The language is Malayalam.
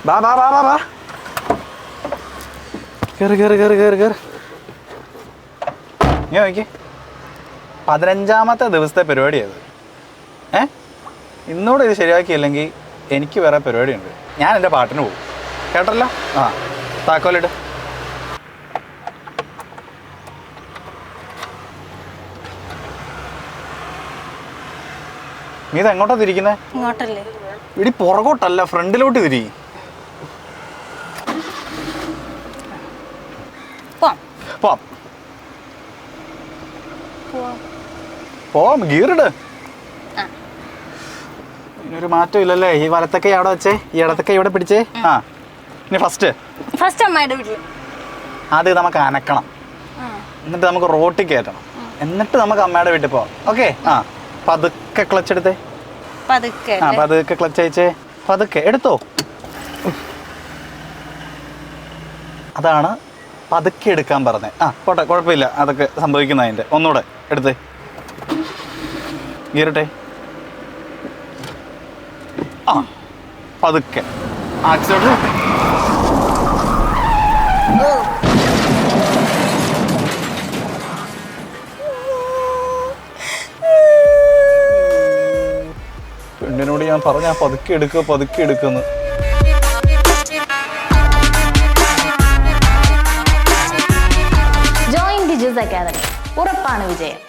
ബാ ബാ ബാ ബാ ബാ കയറി കയറി കയറി കയറി കയറി. നീ നോക്കി 15ാമത്തെ ദിവസത്തെ പരിപാടിയത്. ഇന്നൂടെ ഇത് ശരിയാക്കിയില്ലെങ്കിൽ എനിക്ക് വേറെ പരിപാടിയുണ്ട്. ഞാൻ എൻ്റെ പാട്ടിന് പോകും, കേട്ടല്ലോ. ആ താക്കോലിട്. നീ ഇത് എങ്ങോട്ടാ തിരിക്കുന്നേ? ഇങ്ങോട്ടല്ലേ? ഇടി പുറകോട്ടല്ല, ഫ്രണ്ടിലോട്ട് തിരി. പോവാം, ഗീറിട്. ഇതിനൊരു മാറ്റം ഇല്ലല്ലേ? ഈ വലത്തൊക്കെ അവിടെ വെച്ചേ, ഈ ഇടത്തൊക്കെ ഇവിടെ പിടിച്ചേ. ആ ഇനി ഫസ്റ്റ് അമ്മയുടെ വീട്ടിൽ ആദ്യം നമുക്ക് അനക്കണം, എന്നിട്ട് നമുക്ക് റോട്ടിൽ കയറ്റണം, എന്നിട്ട് നമുക്ക് അമ്മയുടെ വീട്ടിൽ പോവാം. ഓക്കെ? ആ പതുക്കെ ക്ലച്ച് എടുത്തേ. ആ പതുക്കെ ക്ലച്ച് അയച്ചേ, പതുക്കെ എടുത്തോ. അതാണ് പതുക്കെ എടുക്കാൻ പറഞ്ഞത്. ആ പോട്ടെ, കുഴപ്പമില്ല, അതൊക്കെ സംഭവിക്കുന്നതിൻ്റെ. ഒന്നുകൂടെ എടുത്തേ, ഗീറട്ടെ. ആ പതുക്കെ ആക്സിലേറ്റർ. പെണ്ണിനോട് ഞാൻ പറഞ്ഞ പതുക്കെ എടുക്കുക, പതുക്കെ എടുക്കുന്നു. ജോയിൻ ഡിജൂസ് അക്കാദമി, ഉറപ്പാണ് വിജയം.